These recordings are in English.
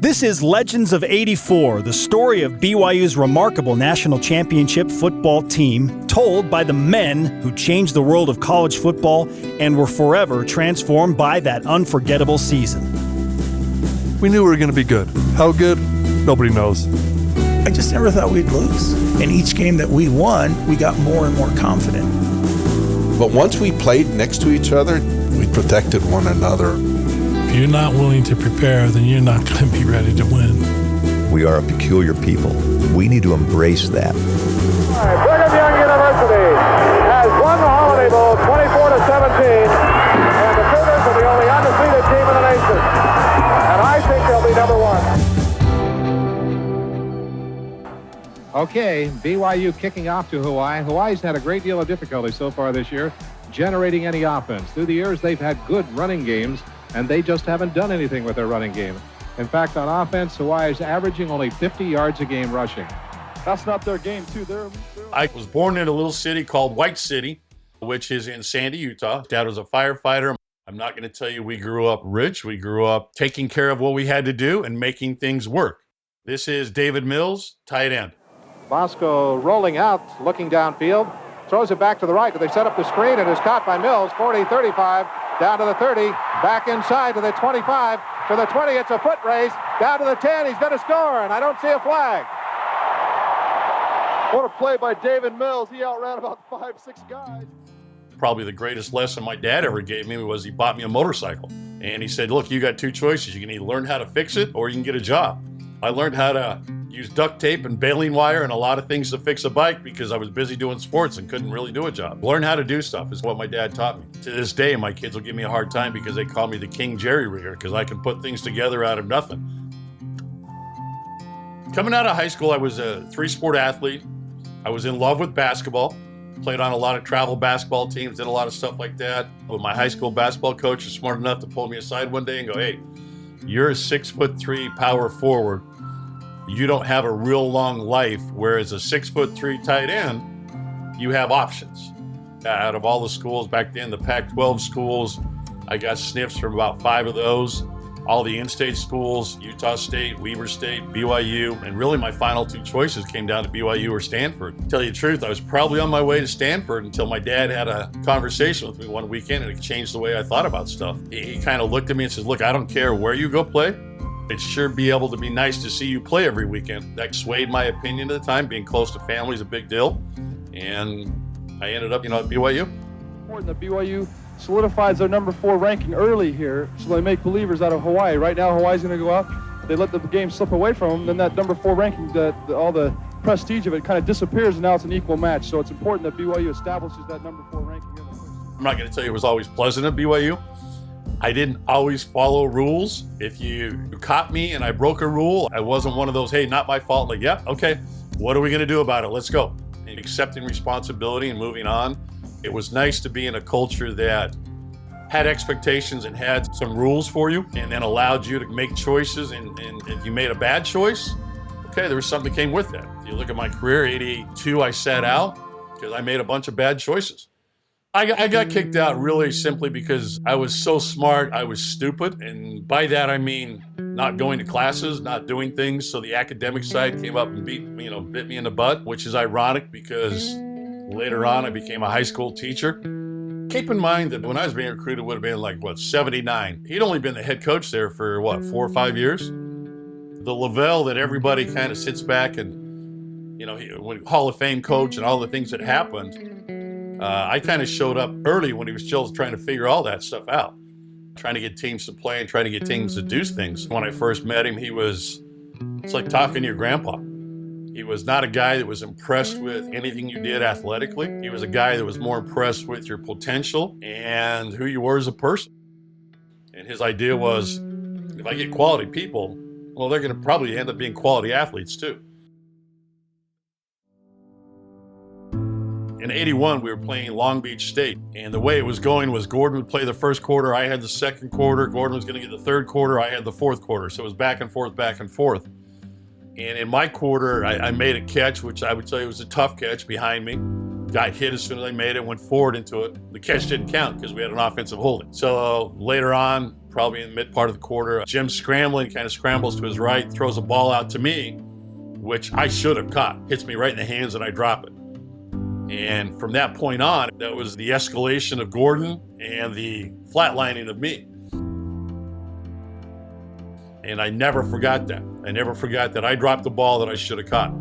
This is Legends of '84, the story of BYU's remarkable national championship football team, told by the men who changed the world of college football and were forever transformed by that unforgettable season. We knew we were going to be good. How good? Nobody knows. I just never thought we'd lose. And each game that we won, we got more and more confident. But once we played next to each other, we protected one another. If you're not willing to prepare, then you're not going to be ready to win. We are a peculiar people. We need to embrace that. Brigham Young University has won the Holiday Bowl 24-17, and the Cougars are the only undefeated team in the nation. And I think they'll be number one. Okay, BYU kicking off to Hawaii. Hawaii's had a great deal of difficulty so far this year generating any offense. Through the years, they've had good running games, and they just haven't done anything with their running game. In fact, on offense, Hawaii is averaging only 50 yards a game rushing. That's not their game, too. I was born in a little city called White City, which is in Sandy, Utah. Dad was a firefighter. I'm not going to tell you we grew up rich. We grew up taking care of what we had to do and making things work. This is David Mills, tight end. Bosco rolling out, looking downfield, throws it back to the right. They set up the screen and is caught by Mills, 40-35. Down to the 30, back inside to the 25, to the 20, it's a foot race, down to the 10, he's going to score, and I don't see a flag. What a play by David Mills. He outran about 5-6 guys. Probably the greatest lesson my dad ever gave me was he bought me a motorcycle. And he said, look, you got two choices. You can either learn how to fix it or you can get a job. I learned how to use duct tape and baling wire and a lot of things to fix a bike because I was busy doing sports and couldn't really do a job. Learn how to do stuff is what my dad taught me. To this day, my kids will give me a hard time because they call me the King Jerry Rigger because I can put things together out of nothing. Coming out of high school, I was a three-sport athlete. I was in love with basketball, played on a lot of travel basketball teams, did a lot of stuff like that. But my high school basketball coach was smart enough to pull me aside one day and go, hey, you're a 6'3" power forward. You don't have a real long life, whereas a 6'3" tight end, you have options. Out of all the schools back then, the Pac-12 schools, I got sniffs from about 5 of those. All the in-state schools, Utah State, Weber State, BYU, and really my final two choices came down to BYU or Stanford. To tell you the truth, I was probably on my way to Stanford until my dad had a conversation with me one weekend and it changed the way I thought about stuff. He kind of looked at me and said, look, I don't care where you go play. It'd sure be able to be nice to see you play every weekend. That swayed my opinion at the time. Being close to family is a big deal. And I ended up, at BYU. Important that BYU solidifies their number 4 ranking early here, so they make believers out of Hawaii. Right now, Hawaii's going to go out. They let the game slip away from them. Then that number 4 ranking, all the prestige of it kind of disappears, and now it's an equal match. So it's important that BYU establishes that number 4 ranking. I'm not going to tell you it was always pleasant at BYU. I didn't always follow rules. If you caught me and I broke a rule, I wasn't one of those, hey, not my fault. Like, yeah, okay, what are we going to do about it? Let's go. And accepting responsibility and moving on. It was nice to be in a culture that had expectations and had some rules for you and then allowed you to make choices. And if you made a bad choice, okay, there was something that came with that. If you look at my career, 82, I sat out because I made a bunch of bad choices. I got kicked out really simply because I was so smart, I was stupid. And by that, I mean not going to classes, not doing things. So the academic side came up and bit me in the butt, which is ironic because later on I became a high school teacher. Keep in mind that when I was being recruited, it would have been 79. He'd only been the head coach there for 4 or 5 years. The Lavell that everybody kind of sits back and, when Hall of Fame coach and all the things that happened, I kind of showed up early when he was still trying to figure all that stuff out, trying to get teams to play and trying to get teams to do things. When I first met him, it's like talking to your grandpa. He was not a guy that was impressed with anything you did athletically. He was a guy that was more impressed with your potential and who you were as a person. And his idea was, if I get quality people, well, they're going to probably end up being quality athletes too. In 81, we were playing Long Beach State, and the way it was going was Gordon would play the first quarter, I had the second quarter, Gordon was going to get the third quarter, I had the fourth quarter, so it was back and forth, back and forth. And in my quarter, I made a catch, which I would tell you was a tough catch behind me. Guy hit as soon as I made it, went forward into it. The catch didn't count because we had an offensive holding. So later on, probably in the mid part of the quarter, Jim's scrambling, kind of scrambles to his right, throws a ball out to me, which I should have caught. Hits me right in the hands and I drop it. And from that point on, that was the escalation of Gordon and the flatlining of me. And I never forgot that. I never forgot that I dropped the ball that I should have caught.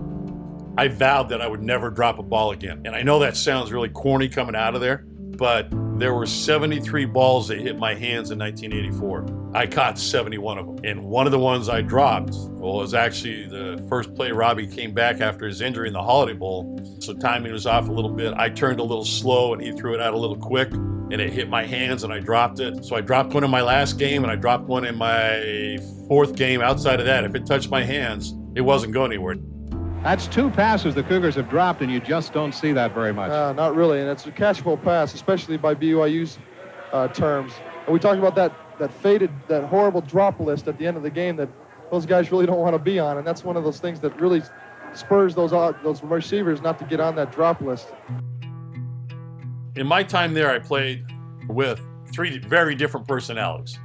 I vowed that I would never drop a ball again. And I know that sounds really corny coming out of there, but there were 73 balls that hit my hands in 1984. I caught 71 of them. And one of the ones I dropped, well, was actually the first play Robbie came back after his injury in the Holiday Bowl. So timing was off a little bit. I turned a little slow and he threw it out a little quick and it hit my hands and I dropped it. So I dropped one in my last game and I dropped one in my fourth game. Outside of that, if it touched my hands, it wasn't going anywhere. That's 2 passes the Cougars have dropped, and you just don't see that very much. Not really, and it's a catchable pass, especially by BYU's terms. And we talked about that horrible drop list at the end of the game that those guys really don't want to be on, and that's one of those things that really spurs those receivers not to get on that drop list. In my time there, I played with 3 very different personalities.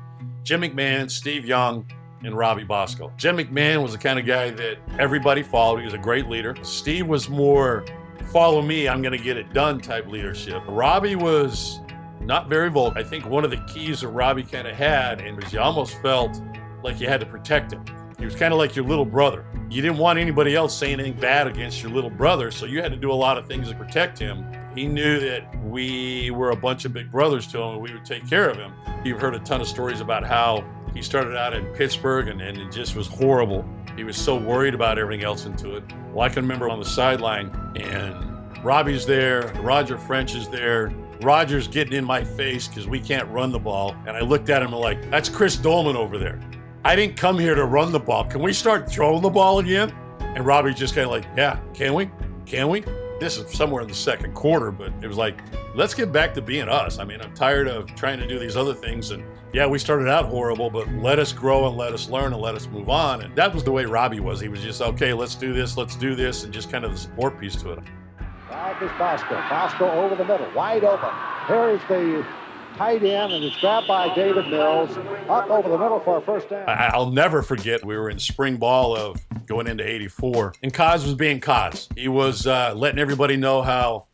Jim McMahon, Steve Young, and Robbie Bosco. Jim McMahon was the kind of guy that everybody followed. He was a great leader. Steve was more follow me, I'm going to get it done type leadership. Robbie was not very vocal. I think one of the keys that Robbie kind of had, and was you almost felt like you had to protect him. He was kind of like your little brother. You didn't want anybody else saying anything bad against your little brother, so you had to do a lot of things to protect him. He knew that we were a bunch of big brothers to him and we would take care of him. You've heard a ton of stories about how he started out in Pittsburgh and it just was horrible. He was so worried about everything else into it. Well, I can remember on the sideline and Robbie's there, Roger French is there. Roger's getting in my face because we can't run the ball. And I looked at him and like, that's Chris Dolman over there. I didn't come here to run the ball. Can we start throwing the ball again? And Robbie's just kind of like, yeah, can we? Can we? This is somewhere in the second quarter, but it was like, let's get back to being us. I mean, I'm tired of trying to do these other things. And yeah, we started out horrible, but let us grow and let us learn and let us move on. And that was the way Robbie was. He was just, okay, let's do this, and just kind of the support piece to it. Back is Bosco. Bosco over the middle, wide open. Here is the tight end, and it's grabbed by David Mills. Up over the middle for a first down. I'll never forget, we were in spring ball of going into 84, and Kaz was being Kaz. He was letting everybody know how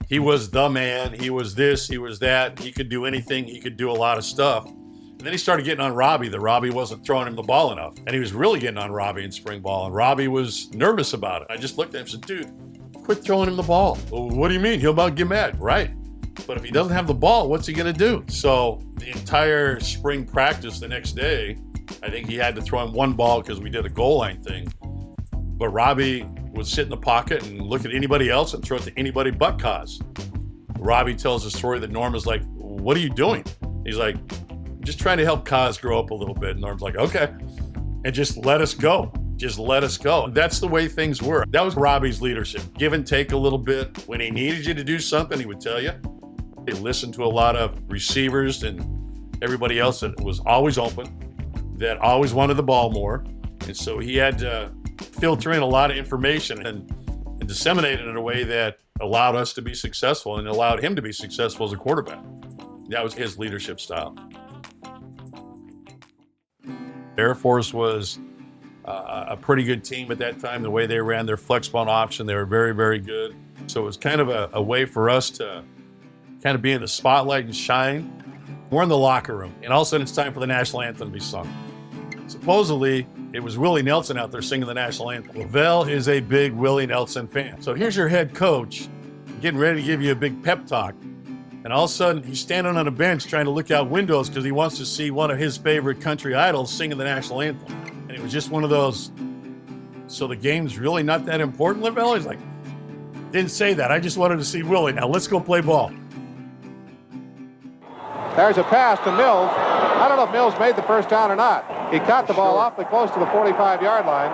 he was the man. He was this, he was that. He could do anything. He could do a lot of stuff. And then he started getting on Robbie, that Robbie wasn't throwing him the ball enough. And he was really getting on Robbie in spring ball, and Robbie was nervous about it. I just looked at him and said, dude, quit throwing him the ball. Well, what do you mean? He'll about get mad. Right. But if he doesn't have the ball, what's he going to do? So the entire spring practice the next day, I think he had to throw him one ball because we did a goal line thing. But Robbie would sit in the pocket and look at anybody else and throw it to anybody but Kaz. Robbie tells a story that Norm is like, what are you doing? He's like, just trying to help Kaz grow up a little bit. And Norm's like, okay. And just let us go. Just let us go. That's the way things were. That was Robbie's leadership. Give and take a little bit. When he needed you to do something, he would tell you. He listened to a lot of receivers and everybody else that was always open, that always wanted the ball more. And so he had to filter in a lot of information and disseminate it in a way that allowed us to be successful and allowed him to be successful as a quarterback. That was his leadership style. Air Force was a pretty good team at that time. The way they ran their flexbone option, they were very, very good. So it was kind of a way for us to kind of be in the spotlight and shine. We're in the locker room, and all of a sudden it's time for the national anthem to be sung. Supposedly, it was Willie Nelson out there singing the national anthem. Lavell is a big Willie Nelson fan. So here's your head coach getting ready to give you a big pep talk. And all of a sudden, he's standing on a bench trying to look out windows because he wants to see one of his favorite country idols singing the national anthem. And it was just one of those, so the game's really not that important, Lavell? He's like, didn't say that. I just wanted to see Willie. Now let's go play ball. There's a pass to Mills. I don't know if Mills made the first down or not. He caught the ball awfully close to the 45-yard line.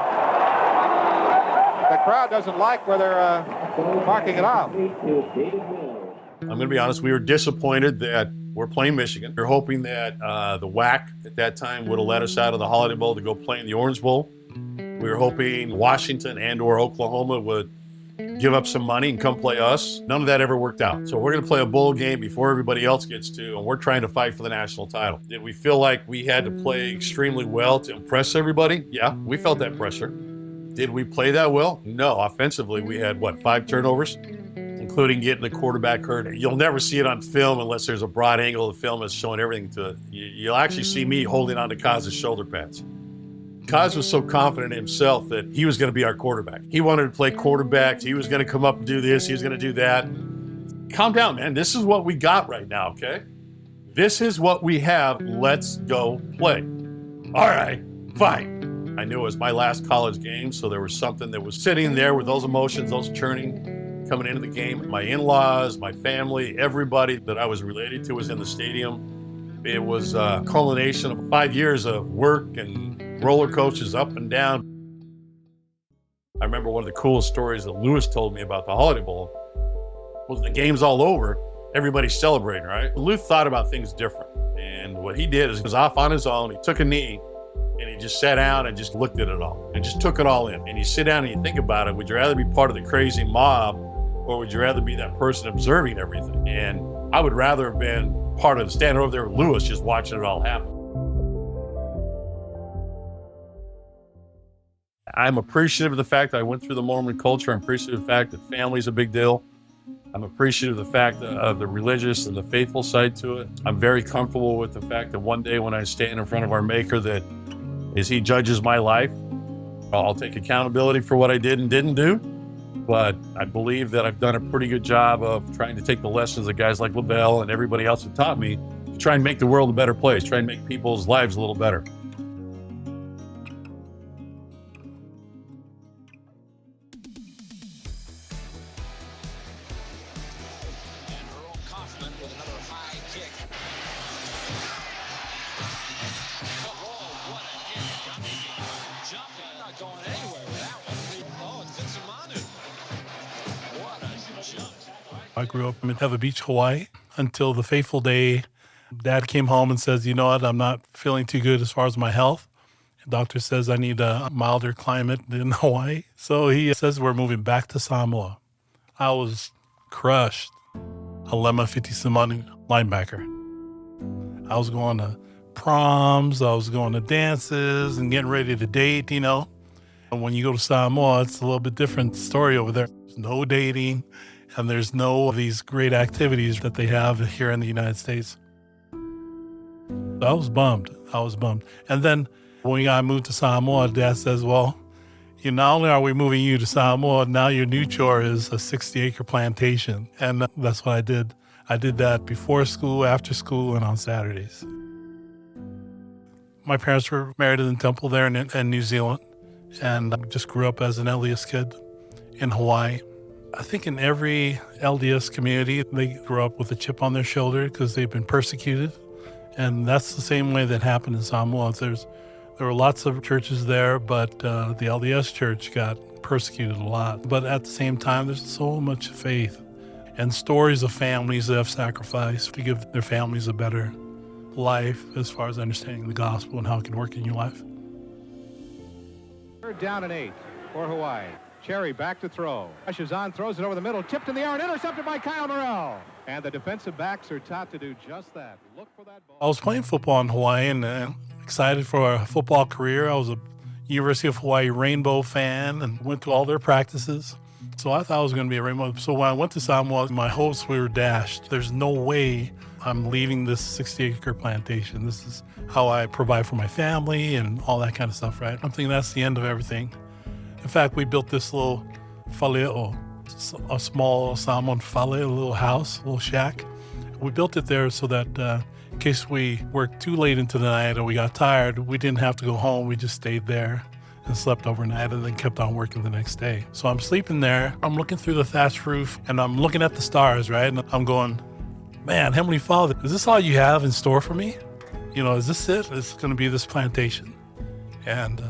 The crowd doesn't like where they're marking it out. I'm going to be honest, we were disappointed that we're playing Michigan. We were hoping that the WAC at that time would have let us out of the Holiday Bowl to go play in the Orange Bowl. We were hoping Washington and or Oklahoma would give up some money and come play us. None of that ever worked out. So we're going to play a bowl game before everybody else gets to, and we're trying to fight for the national title. Did we feel like we had to play extremely well to impress everybody? Yeah, we felt that pressure. Did we play that well? No. Offensively, we had, 5 turnovers, including getting the quarterback hurt. You'll never see it on film unless there's a broad angle of the film that's showing everything to it. You'll actually see me holding on to Kaz's shoulder pads. Kaz was so confident in himself that he was going to be our quarterback. He wanted to play quarterback. He was going to come up and do this. He was going to do that. Calm down, man. This is what we got right now, okay? This is what we have. Let's go play. All right, fine. I knew it was my last college game, so there was something that was sitting there with those emotions, those churning, coming into the game. My in-laws, my family, everybody that I was related to was in the stadium. It was a culmination of 5 years of work and roller coasters up and down. I remember one of the coolest stories that Lewis told me about the Holiday Bowl was the game's all over, everybody's celebrating, right? Lou thought about things different. And what he did is he was off on his own, he took a knee, and he just sat down and just looked at it all and just took it all in. And you sit down and you think about it, would you rather be part of the crazy mob or would you rather be that person observing everything? And I would rather have been part of standing over there with Lewis just watching it all happen. I'm appreciative of the fact that I went through the Mormon culture. I'm appreciative of the fact that family's a big deal. I'm appreciative of the fact of the religious and the faithful side to it. I'm very comfortable with the fact that one day when I stand in front of our Maker, that as he judges my life, I'll take accountability for what I did and didn't do. But I believe that I've done a pretty good job of trying to take the lessons that guys like Lavell and everybody else have taught me to try and make the world a better place, try and make people's lives a little better. I grew up in Lavell Beach, Hawaii, until the fateful day Dad came home and says, you know what, I'm not feeling too good as far as my health. The doctor says I need a milder climate in Hawaii. So he says we're moving back to Samoa. I was crushed. Alema Fitisemanu, linebacker. I was going to proms, I was going to dances and getting ready to date, you know. And when you go to Samoa, it's a little bit different story over there. There's no dating. And there's no of these great activities that they have here in the United States. I was bummed. And then when I moved to Samoa, Dad says, well, not only are we moving you to Samoa, now your new chore is a 60-acre plantation. And that's what I did. I did that before school, after school, and on Saturdays. My parents were married in Temple there in New Zealand. And I just grew up as an LDS kid in Hawaii. I think in every LDS community, they grew up with a chip on their shoulder because they've been persecuted. And that's the same way that happened in Samoa. There were lots of churches there, but the LDS church got persecuted a lot. But at the same time, there's so much faith and stories of families that have sacrificed to give their families a better life as far as understanding the gospel and how it can work in your life. Third down and 8 for Hawaii. Cherry back to throw. Rushes on, throws it over the middle, tipped in the air and intercepted by Kyle Morrell. And the defensive backs are taught to do just that. Look for that ball. I was playing football in Hawaii and excited for a football career. I was a University of Hawaii Rainbow fan and went to all their practices. So I thought I was going to be a Rainbow. So when I went to Samoa, my hopes were dashed. There's no way I'm leaving this 60-acre plantation. This is how I provide for my family and all that kind of stuff, right? I'm thinking that's the end of everything. In fact, we built this little faleo, a small Samoan faleo, a little house, a little shack. We built it there so that in case we worked too late into the night or we got tired, we didn't have to go home. We just stayed there and slept overnight and then kept on working the next day. So I'm sleeping there. I'm looking through the thatched roof and I'm looking at the stars, right? And I'm going, man, Heavenly Father, is this all you have in store for me? Is this it? It's going to be this plantation. And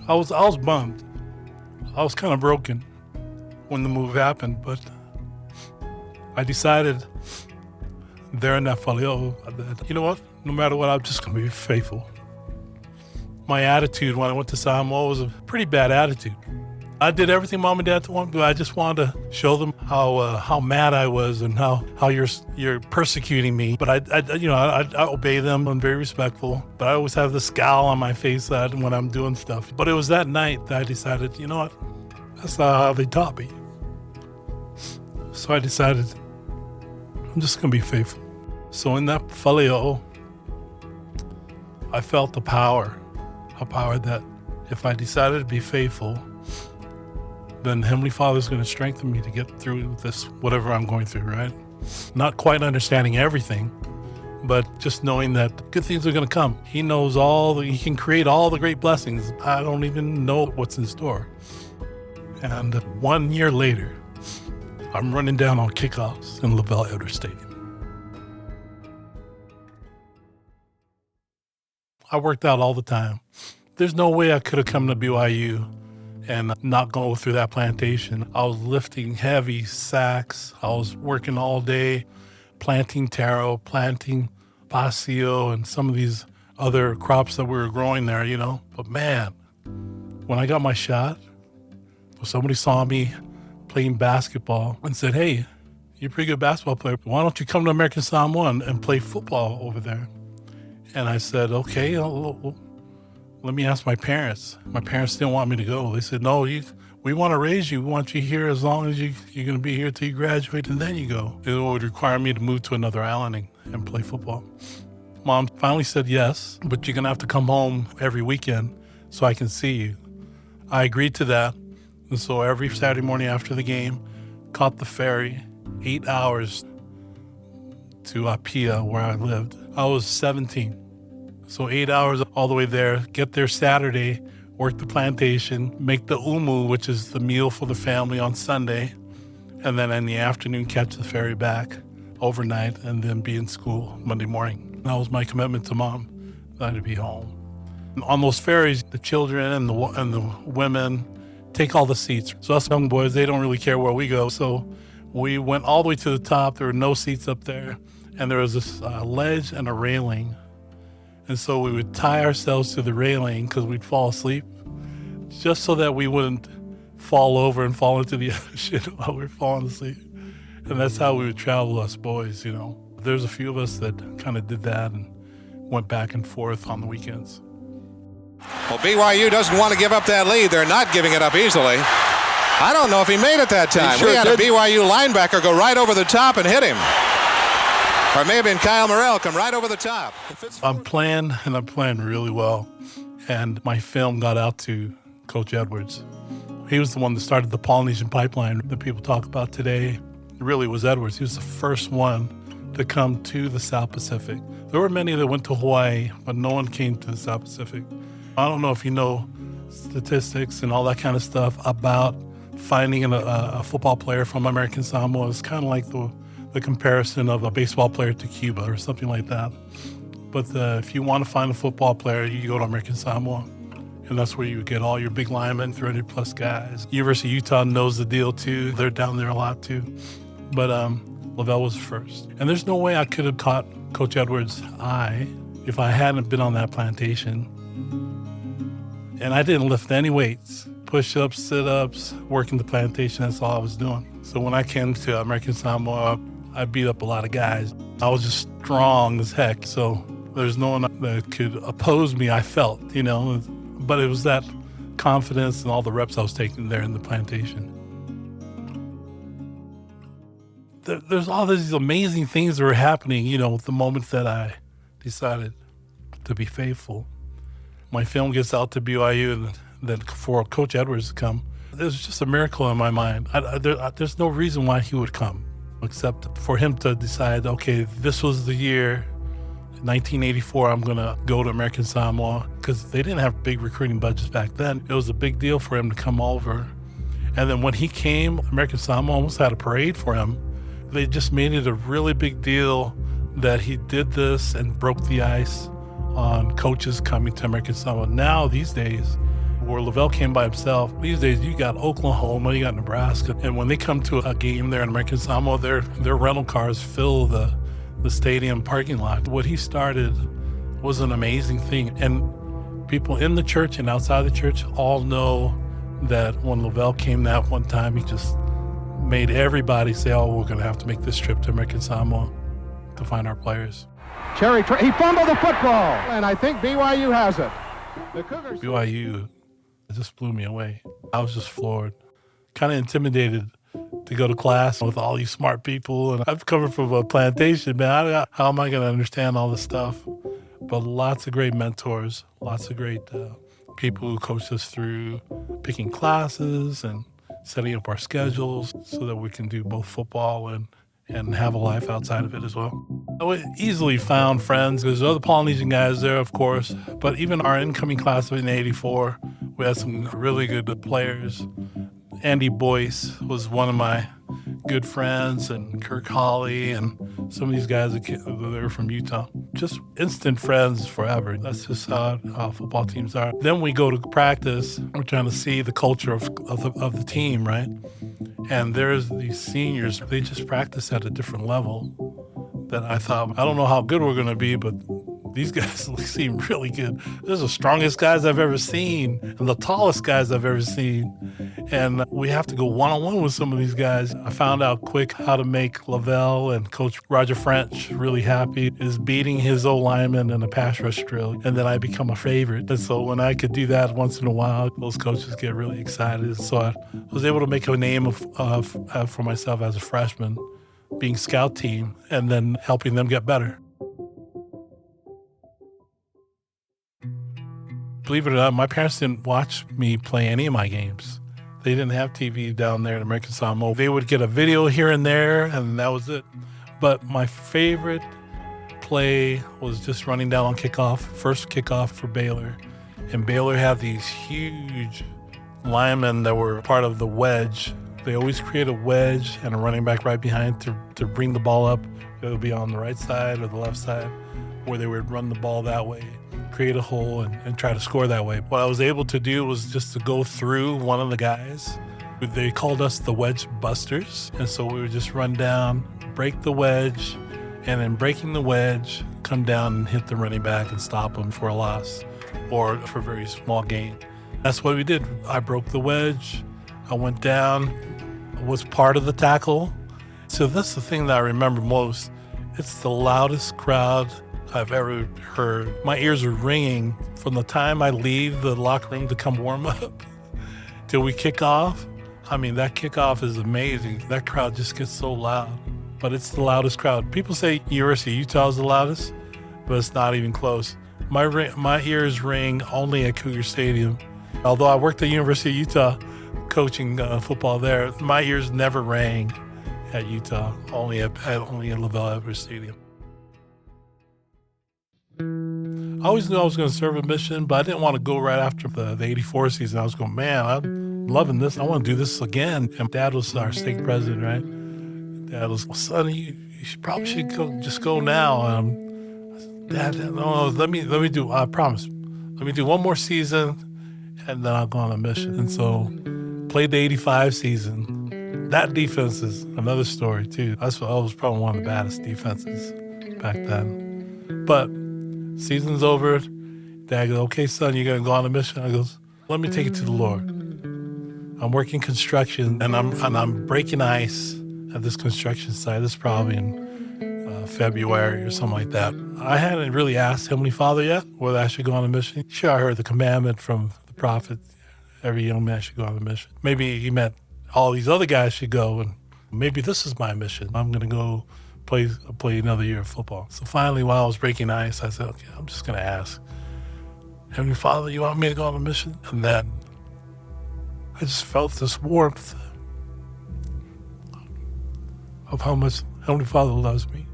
I was bummed. I was kind of broken when the move happened, but I decided there in that faleo that, you know what? No matter what, I'm just going to be faithful. My attitude when I went to Samoa was a pretty bad attitude. I did everything Mom and Dad wanted, but I just wanted to show them how mad I was and how you're persecuting me. But I obey them. I'm very respectful. But I always have the scowl on my face when I'm doing stuff. But it was that night that I decided, you know what? That's not how they taught me. So I decided I'm just going to be faithful. So in that faleo, I felt a power that if I decided to be faithful, then Heavenly Father's going to strengthen me to get through this, whatever I'm going through, right? Not quite understanding everything, but just knowing that good things are going to come. He knows He can create all the great blessings. I don't even know what's in store. And 1 year later, I'm running down on kickoffs in Lavell Edwards Stadium. I worked out all the time. There's no way I could have come to BYU and not go through that plantation. I was lifting heavy sacks. I was working all day, planting taro, planting pasio, and some of these other crops that we were growing there, you know. But man, when I got my shot, somebody saw me playing basketball and said, "Hey, you're a pretty good basketball player. Why don't you come to American Samoan and play football over there?" And I said, "Okay, let me ask my parents." My parents didn't want me to go. They said, "No, we want to raise you. We want you here as long as you're going to be here till you graduate, and then you go." It would require me to move to another island and play football. Mom finally said yes, but you're going to have to come home every weekend so I can see you. I agreed to that. And so every Saturday morning after the game, caught the ferry, 8 hours to Apia, where I lived. I was 17. So 8 hours all the way there, get there Saturday, work the plantation, make the umu, which is the meal for the family on Sunday, and then in the afternoon catch the ferry back overnight and then be in school Monday morning. That was my commitment to Mom, that I'd be home. And on those ferries, the children and the women take all the seats. So us young boys, they don't really care where we go. So we went all the way to the top. There were no seats up there. And there was this ledge and a railing. And so we would tie ourselves to the railing because we'd fall asleep just so that we wouldn't fall over and fall into the ocean while we were falling asleep. And that's how we would travel, us boys, you know. There's a few of us that kind of did that and went back and forth on the weekends. Well, BYU doesn't want to give up that lead. They're not giving it up easily. I don't know if he made it that time. We had a BYU linebacker go right over the top and hit him. Or it may have been Kyle Morrell come right over the top. I'm playing really well. And my film got out to Coach Edwards. He was the one that started the Polynesian pipeline that people talk about today. It really was Edwards. He was the first one to come to the South Pacific. There were many that went to Hawaii, but no one came to the South Pacific. I don't know if you know statistics and all that kind of stuff about finding a football player from American Samoa. It's kind of like the comparison of a baseball player to Cuba or something like that. But if you want to find a football player, you go to American Samoa. And that's where you get all your big linemen, 300-plus guys. University of Utah knows the deal, too. They're down there a lot, too. But Lavell was first. And there's no way I could have caught Coach Edwards' eye if I hadn't been on that plantation. And I didn't lift any weights. Push-ups, sit-ups, working the plantation, that's all I was doing. So when I came to American Samoa, I beat up a lot of guys. I was just strong as heck, so there's no one that could oppose me, I felt, you know. But it was that confidence and all the reps I was taking there in the plantation. There's all these amazing things that were happening, you know, the moment that I decided to be faithful. My film gets out to BYU, and then for Coach Edwards to come, it was just a miracle in my mind. There's no reason why he would come, except for him to decide, okay, this was the year, 1984, I'm going to go to American Samoa, because they didn't have big recruiting budgets back then. It was a big deal for him to come over. And then when he came, American Samoa almost had a parade for him. They just made it a really big deal that he did this and broke the ice on coaches coming to American Samoa. Now, these days, where Lavell came by himself, these days you got Oklahoma, you got Nebraska, and when they come to a game there in American Samoa, their rental cars fill the stadium parking lot. What he started was an amazing thing, and people in the church and outside the church all know that when Lavell came that one time, he just made everybody say, oh, we're going to have to make this trip to American Samoa to find our players. He fumbled the football, and I think BYU has it. The Cougars. BYU just blew me away. I was just floored, kind of intimidated to go to class with all these smart people. And I've come from a plantation, man. How am I going to understand all this stuff? But lots of great mentors, lots of great people who coached us through picking classes and setting up our schedules so that we can do both football and have a life outside of it as well. I easily found friends. There's other Polynesian guys there, of course, but even our incoming class in '84, we had some really good players. Andy Boyce was one of my good friends, and Kirk Hawley, and some of these guys that are from Utah. Just instant friends forever. That's just how football teams are. Then we go to practice. We're trying to see the culture of the team, right? And there's these seniors. They just practice at a different level that I thought, I don't know how good we're going to be, but these guys seem really good. They're the strongest guys I've ever seen and the tallest guys I've ever seen. And we have to go one-on-one with some of these guys. I found out quick how to make Lavell and Coach Roger French really happy is beating his O-lineman in a pass rush drill. And then I become a favorite. And so when I could do that once in a while, those coaches get really excited. So I was able to make a name for myself as a freshman, being scout team, and then helping them get better. Believe it or not, my parents didn't watch me play any of my games. They didn't have TV down there in American Samoa. They would get a video here and there, and that was it. But my favorite play was just running down on kickoff, first kickoff for Baylor. And Baylor had these huge linemen that were part of the wedge. They always create a wedge and a running back right behind to bring the ball up. It would be on the right side or the left side, where they would run the ball that way, create a hole, and try to score that way. What I was able to do was just to go through one of the guys. They called us the wedge busters. And so we would just run down, break the wedge, and then breaking the wedge, come down and hit the running back and stop him for a loss or for a very small gain. That's what we did. I broke the wedge. I went down, was part of the tackle. So that's the thing that I remember most. It's the loudest crowd I've ever heard. My ears are ringing from the time I leave the locker room to come warm up till we kick off. I mean, that kickoff is amazing. That crowd just gets so loud, but it's the loudest crowd. People say University of Utah is the loudest, but it's not even close. My ears ring only at Cougar Stadium. Although I worked at University of Utah coaching football there, my ears never rang at Utah, only at Lavell Edwards Stadium. I always knew I was going to serve a mission, but I didn't want to go right after the 84 season. I was going, man, I'm loving this. I want to do this again. And Dad was our stake president, right? Dad was, son, you probably should go now. Dad, no, let me do, I promise. Let me do one more season, and then I'll go on a mission. And so played the 85 season. That defense is another story, too. I was probably one of the baddest defenses back then. But season's over. Dad goes, okay, son, you're going to go on a mission? I goes, let me take it to the Lord. I'm working construction, and I'm breaking ice at this construction site. This is probably in February or something like that. I hadn't really asked Heavenly Father yet whether I should go on a mission. Sure, I heard the commandment from the prophet, every young man should go on a mission. Maybe he meant all these other guys should go, and maybe this is my mission. I'm going to go play another year of football. So finally, while I was breaking ice, I said, okay, I'm just going to ask, Heavenly Father, you want me to go on a mission? And then I just felt this warmth of how much Heavenly Father loves me.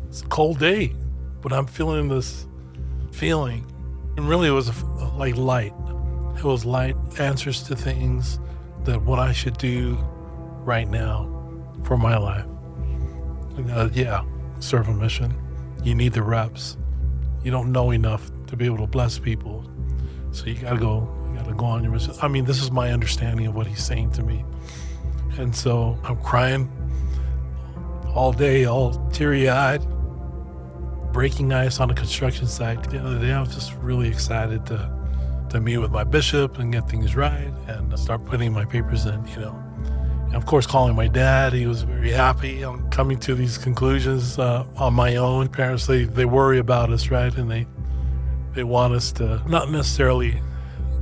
It's a cold day, but I'm feeling this feeling. And really it was like light. It was light, answers to things that what I should do right now for my life. Serve a mission. You need the reps. You don't know enough to be able to bless people. So you gotta go on your mission. I mean, this is my understanding of what he's saying to me. And so I'm crying all day, all teary-eyed, breaking ice on a construction site. The other day I was just really excited to to meet with my bishop and get things right and start putting my papers in, And of course, calling my dad, he was very happy. I'm coming to these conclusions on my own. Parents, they worry about us, right? And they want us to not necessarily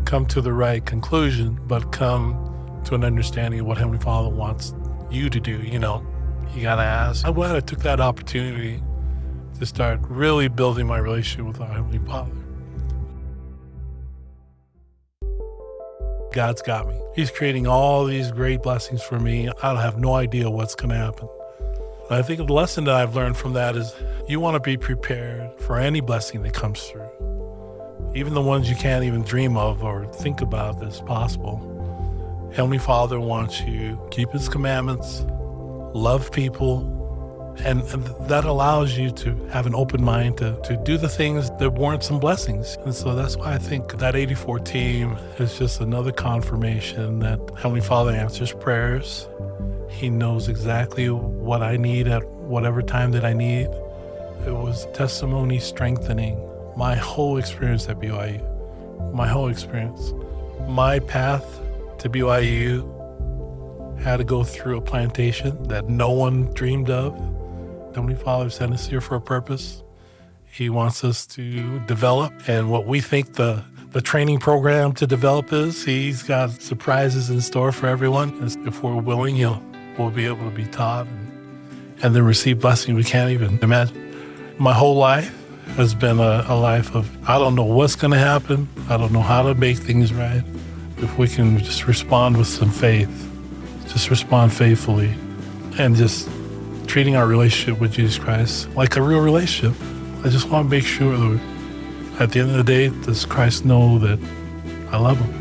come to the right conclusion, but come to an understanding of what Heavenly Father wants you to do, You got to ask. I'm glad I took that opportunity to start really building my relationship with our Heavenly Father. God's got me. He's creating all these great blessings for me. I have no idea what's going to happen. I think the lesson that I've learned from that is you want to be prepared for any blessing that comes through. Even the ones you can't even dream of or think about that's possible. Heavenly Father wants you to keep His commandments, love people, and that allows you to have an open mind to do the things that warrant some blessings. And so that's why I think that 84 team is just another confirmation that Heavenly Father answers prayers. He knows exactly what I need at whatever time that I need. It was testimony strengthening my whole experience at BYU, my whole experience. My path to BYU had to go through a plantation that no one dreamed of. Heavenly Father sent us here for a purpose. He wants us to develop, and what we think the training program to develop is, He's got surprises in store for everyone. And if we're willing, we'll be able to be taught and then receive blessing we can't even imagine. My whole life has been a life of, I don't know what's going to happen. I don't know how to make things right. If we can just respond with some faith, just respond faithfully, and just treating our relationship with Jesus Christ like a real relationship. I just want to make sure that at the end of the day, does Christ know that I love Him?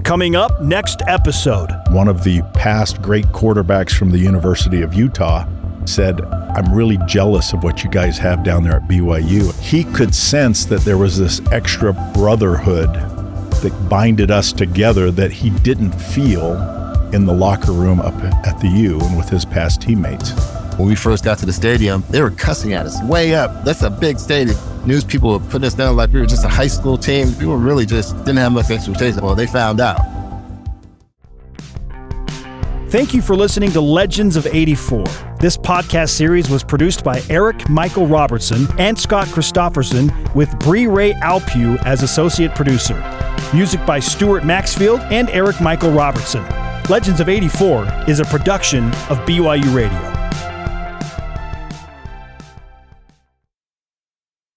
Coming up next episode. One of the past great quarterbacks from the University of Utah said, I'm really jealous of what you guys have down there at BYU. He could sense that there was this extra brotherhood that binded us together that he didn't feel in the locker room up at the U and with his past teammates. When we first got to the stadium, they were cussing at us way up. That's a big stadium. News people were putting us down like we were just a high school team. People really just didn't have much expectation. Well, they found out. Thank you for listening to Legends of 84. This podcast series was produced by Eric Michael Robertson and Scott Christofferson, with Bree Ray Alpew as associate producer. Music by Stuart Maxfield and Eric Michael Robertson. Legends of 84 is a production of BYU Radio.